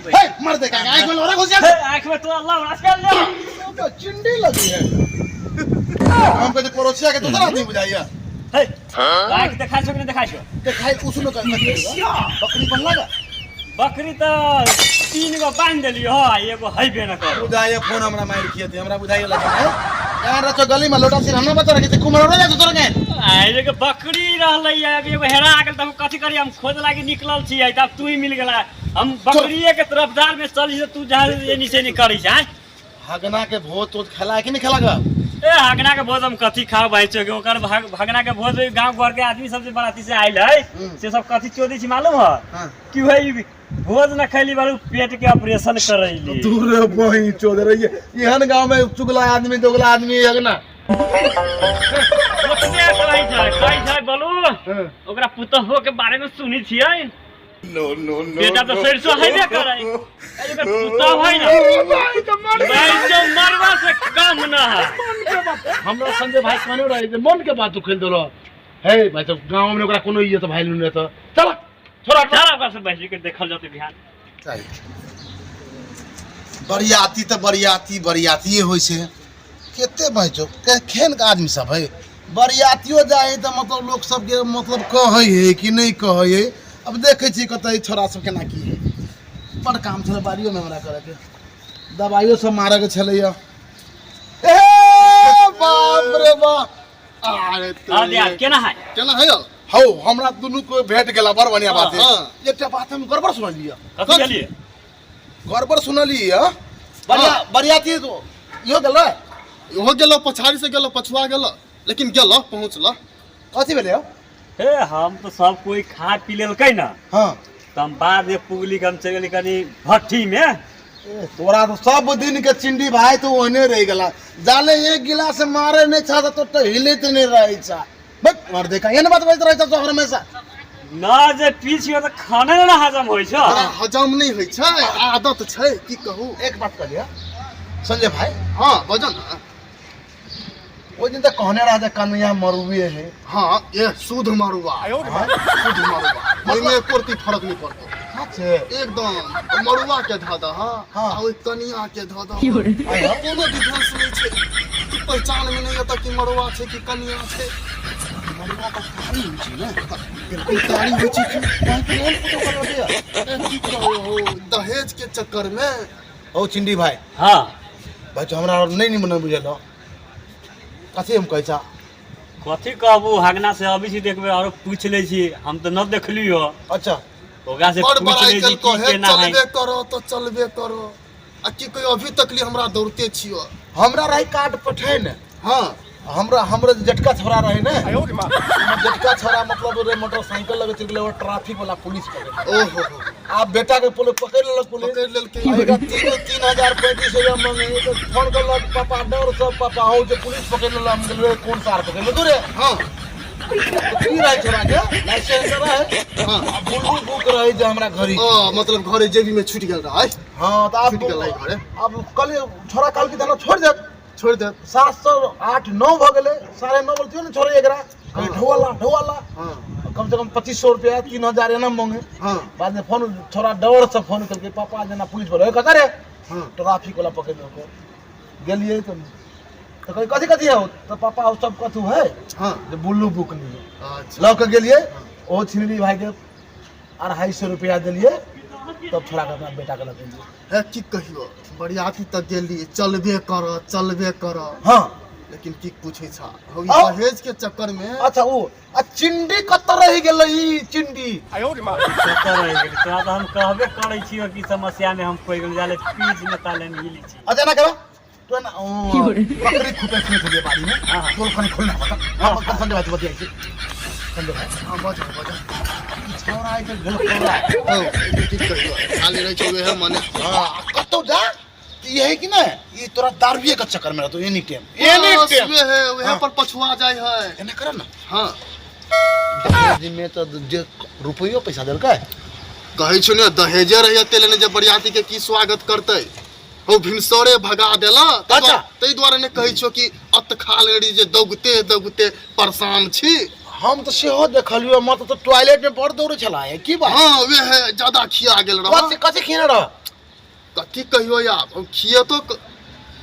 हे मर दे का आंख में लोरा घुस जा आंख में तो अल्लाह रास्कल ले तो चिंडी लगी है हमको तो पड़ोसिया के दूसरा आदमी बुझाइया हे आंख दिखा छो कि नहीं दिखा छो दिखाई उसनो कर बकरी बन लगा बकरी तो 3 गो बांध देली हो एगो हइबे न कर बुझाइया फोन हमरा मार किए थे हमरा बुझाइया लगा है यार रचो गली में लोटा सिर हमरा बता रखे थे कुमार रो जा तोरा के आइ के बकरी रहलै अब एगो हेरा गेल त कथि करी हम खोज लागी निकलल छी तब तू ही मिल गेला हम बकरीए के तरफदार में चली से तू जहां ये नीचे नहीं करी छै हगना के भोज तो खेला है कि नहीं खेला गा ए हगना के भोज हम कथि खाओ भाई छो ओकर भगना के भोज गांव घर के आदमी सब से बराती से आइल है से सब कथि चोदी छी मालूम है हां कि भाई भोज न खैली बारू पेट के ऑपरेशन करैली दूर वही चोद रही है यहन गांव में चुगला आदमी दोगला आदमी हगना कहि छै बोलू ओकरा पुतहो के बारे में सुनी छियै नो नो नो बेटा तो सरसो हैबे करे एकर पुतह है ना भाई जो मरवा से कम ना है हमरा संजय भाई कहने रहे जे मन के बात खेल दो हे भाई तो गांव में ओकरा कोनो इज्जत भाई न तो चल छोड़ा सारा से बैठ के देखल जाते बिहान बरियाती तो बरियाती होय छै केते भाई जो खेन का आदमी सब है बरियातियो जाए तो मतलब लोग सब के मतलब कहै है कि नहीं कहै है अब देखे छी कतई छोरा सब केना की है बड़ काम छले बाड़ियो में हमरा करे के दवाइयो सब मारे के छले ए बाप रे बाप अरे हां यार केना है हौ हमरा दुनु को भेट गेला बड़ बढ़िया बात है एकटा बात हम गड़बड़ सुन लिया कथि गेलिए गड़बड़ सुनली बरियाती तो यो गेला हो गेलो पछाड़ी से गेलो पछुआ गेलो लेकिन गेलो पहुंचलो कथि भेले हे हम तो सब कोई खा पी लेलकै ना हां तम बाद में पुगली हम चल गेली कनी भट्ठी में तोरा तो सब दिन के चिंडी भाई तो ओने रह गेला जाले एक गिलास मारे नहीं छा तो हिलत नहीं रही छा बस मार देखा एन बात बजत रहे तो हमेशा ना जे पीछे तो खाने ना हजम होय छ हजम नहीं होय छै आदत छै की कहू एक बात कर लिया संजय भाई हां बजन वो दिन तक कहने रहा था कन्हैया मरुए है हां ये शुद्ध मरुआ शुद्ध मरुआ मने कोरती फर्क नहीं पड़तो अच्छा एकदम मरुआ के धादा हां ओइ कनिया के धादा कोनो डिफरेंस नहीं छै तू पहचान में नहीं आता कि मरुआ छै कि कनिया छै मरुआ का कारी छै ना बिल्कुल कारी हो छै कौन फोटो कर दिया की कहो दहेज के चक्कर में ओ चिंडी भाई हां भाई तो हमरा नहीं मन बुझल कथी हम कहै छा कथी कहबू हगना से अभी से देखबे और पूछ ले छी हम तो न देखलियो अच्छा ओकरा से पूछ ले छी कि केना है चलबे करो तो चलबे करो आ की कोई अभी तक लिए हमरा दौड़ते छियो हमरा रही कार्ड पठे ने हां हमरा जटका छोरा रहे ने जटका छोरा मतलब रे मोटरसाइकिल लगे चल गेले ट्रैफिक वाला पुलिस पकड़ ओहो आप बेटा के पुलिस पकड़ लेलक पुलिस पकड़ लेलके एका 3035 मांगे तो फोन करलक पापा डर सब पापा हो जे पुलिस पकड़ लेलक हम गेले कौन सार पकड़ ले रे हां की रहे छोरा के लाइसेंस रहे हां बुलबुल बुक रहे जे हमरा घरी मतलब घरे जेबी में छूट गेल रहा हां तो आप छूट गेल घरे अब कल छोरा कल की दाना छोड़ दे 708 9 भ गेले 9:30 बोलतियो ने छोरे एकरा ढोवाला हां कम से कम 2500 रुपया 3000 एना मांगे हां बाद में फोन छोरा डर से फोन करके पापा जना पुलिस बोले कता रे हां ट्रैफिक वाला पकड़ लो गेलिए तो कहीं कथी कथी है तो पापा वो सब कथू है हां जो बुल्लू बुक नहीं अच्छा ल के गेलिए ओ छिनरी भाई के 250 रुपया दिलिए तब छोरा के अपना बेटा के लगे है की कहियो बरियाती तक गेली चलबे कर हां लेकिन की पूछे छा हो दहेज के चक्कर में अच्छा वो चिंडी कत रह गेलै ई चिंडी चक्कर रह गेल तोरा तो हम कहबे करै छियो कि समस्या में हम कोई गेल जाले पीछ में ताले मिली छी अच्छा ना करा तो ना बकरी खुपे से चले बाड़ी में तो खाने खोलना पता हां संजय भाई बतिया छी संजय भाई हां बजा छोरा आई तो गल खोला की कहियो खाली रह छवे है माने हां कतो जा ये है कि ना ये तोरा दारुए का चक्कर में रहतो एनी टाइम है वहां पर पछुआ जाय है एना कर ना हां दहेज में तो जे रुपयो पैसा देल का कहै छ ने दहेजे रहिए तेले ने जे बरियाती के की स्वागत करतै हो भिनसरे भगा देला अच्छा तै द्वारा ने कहै छो कि अत खाल रे जे दौगते परेशान छी हम तो सेहो देखलियो मत तो टॉयलेट में बड़ दौड़े छला है की बात हां वे है ज्यादा खिया गेल रहा कथि खिने रह कथी कहियो यार खिए तो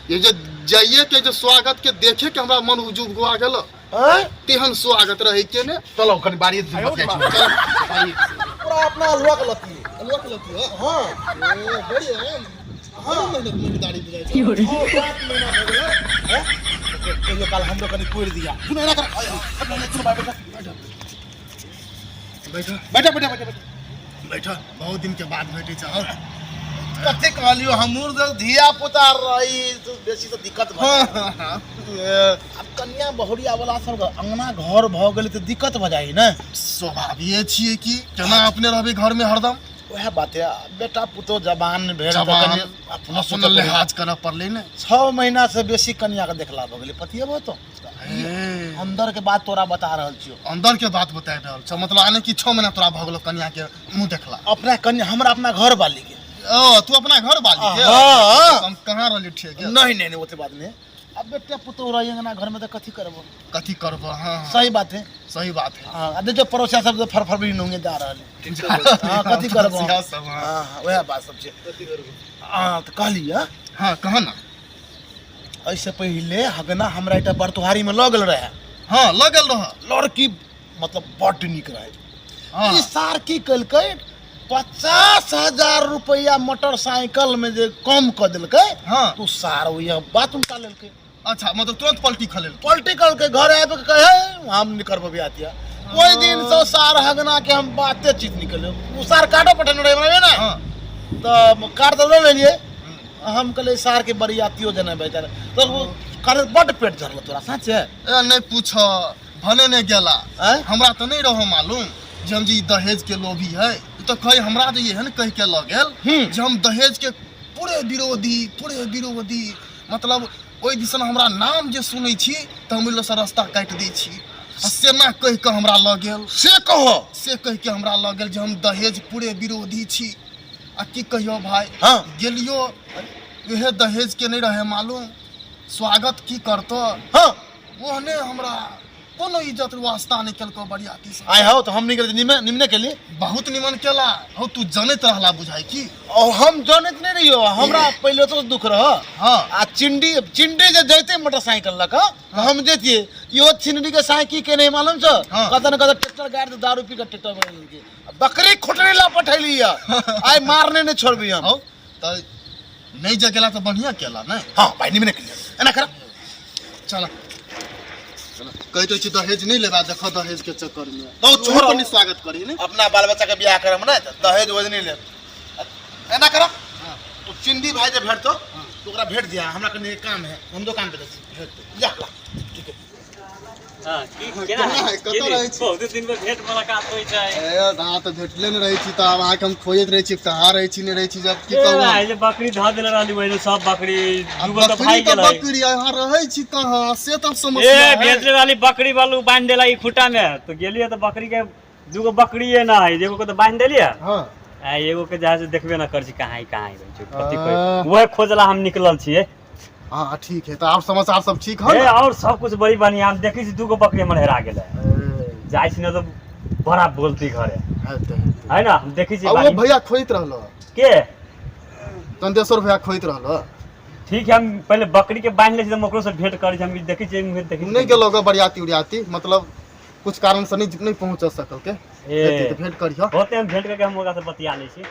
ये जो जाइए के जो स्वागत के देखे के हमरा मन उजुब हुआ गेल हैं तेहन स्वागत रहे के ने चलो कनी बारी से बतिया छी पूरा अपना हलवा के लती अलवा के लती हां ए बढ़िया है हां मेहनत में दाढ़ी बुझाई छै 7 महीना हो गेलै हैं कहियो काल हमरो कनी कोड़ दिया सुन ना कर सुन बैठा बैठा बैठा बैठा बैठा बहुत दिन के बाद भेटे छ कते कहलियो हमूर धिया पुता रही तो बेसी तो दिक्कत भ अब कन्या बहुरिया वाला सब अंगना घर भ गेलै तो दिक्कत भ जाई न स्वभाविए छिए कि केना अपने रहबे घर में हरदम वह बात है बेटा पुतो जवान भेड़ जवान अपना अपना लिहाज करऽ पड़ले ने 6 महीना से बेसी कन्या के देखला भ गेलै पतिए बो तो अंदर के बात तोरा बता रहल छियो अंदर के बात बता रहल छ मतलब आने की 6 महीना तोरा भ गेलो कन्या के मुंह देखला अपना कन्या हमरा अपना घर वाली के ओ तू अपना घर वाली के हां हम कहां रहली ठीक है नहीं नहीं ओते बात नहीं अब बेटा पुतो रही ना घर में तो कथी करबो कथी करबो हां सही बात है हां अब जो पड़ोसिया सब फर भी नंगे जा रहल हां कथी करबो सब हां वह बात सब छै कथी करबो हां तो कहलिया हां कहा ना ऐसे पहले हगना हमरा एकटा बरतुहारी में लगल रहे हां लगल रह लड़की मतलब बड़ निक रहे हां ई सार की कलकै 50,000 रुपया मोटरसाइकिल में जे कम क देलकै हां तू सार ये बात उनका लेलकै अच्छा मतलब तुरंत पलटी खलेल पॉलिटिकल के घर आबे के कहे हम निकर बियातिया ओई दिन से सार हगना के हम बाते चीज निकले उ सार काटो पटन रहे ना हां तो काट तो ले लिए हम कहले सार के बरियातियो जने बेचारे तो करे बड पेट झरल तोरा सच है ए नहीं पूछो भने ने गेला हमरा तो नहीं रहो मालूम जे हम जी दहेज के लोभी है तो कहे हमरा जे एहन कह के ल गेल जे हम दहेज के पूरे विरोधी मतलब ओई दिसन हमरा नाम जे सुनै छी त हम ल रास्ता काट दै छी से ना कह के हमरा ल गेल से कह के हमरा ल गेल जे हम दहेज पूरे विरोधी छी आ की कहियो भाई हां गेलियो वह दहेज के नहीं रहे मालूम स्वागत की करतो हां ओहने हमरा कोनो इज्जत वास्ता निकल को बरियाती से आय हो तो हम निकल निमने के लिए बहुत निमन केला हो तू जनत रहला बुझाई की और हम जानत नहीं रहियो हमरा पहले तो दुख रह हां आ चिंडी जे जैते मोटरसाइकिल लका हम जेतिए यो चिंडी के साइकिल के नहीं मालूम छ कतन ट्रैक्टर गाड़ दे दारू पी के ट्रैक्टर में के बकरी खुटने ला पठैली आय मारने ने छोड़बी हम हो त नहीं जगेला तो बढ़िया केला ना हां भाई निमने के लिए एना कर चला कहते छी दहेज नहीं लेबा देखो दहेज के चक्कर में तो छोड़ अपनी स्वागत करी ने अपना बाल बच्चा के बियाह करम ना दहेज वज नहीं ले एना कर तो चिंडी भाई जे भेटतो तो ओकरा भेट दिया हमरा कने काम है हम दुकान पे जा ठीक है हां की केना कत रहै छी बहुत दिन में भेट मुलाकात होई छै ए ना तो भेटले न रहै छी त अब आके हम खोजत रहै छी कहां रहै छी नहीं रहै छी जब की कहू ए जे बकरी ध देले रहली वही सब बकरी दुगो तो भाई गेलै बकरी यहाँ रहै छी कहां से तब समस्या ए भेजले रहली बकरी वालू बांध देला ई खुटा में तो गेलिए तो बकरी के दुगो बकरीए ना है एगो को तो बांध देलिए हां आ एगो के जहां से देखबे ना कर छी कहां है कथि कोई वह खोजला हम निकलल छिए हां ठीक है तो आप समाचार सब ठीक है ए और सब कुछ बड़ी बढ़िया हम देखै छी दुगो बकरी मन हेरा गेलै जाय छी ना तो बड़ा बोलती घरे है ना हम देखै छी वो भैया खोइत रहलो के चंदेश्वर भैया खोइत रहलो ठीक है हम पहले बकरी के बांध ले छी हम ओकरो से भेंट करै छी हम देखै छी नहीं गेलो ग बरियाती उड़ियाती मतलब कुछ कारण से नहीं पहुंच सकल के भेंट करियो होते हम भेंट करके हम ओकरा से बतिया लै छी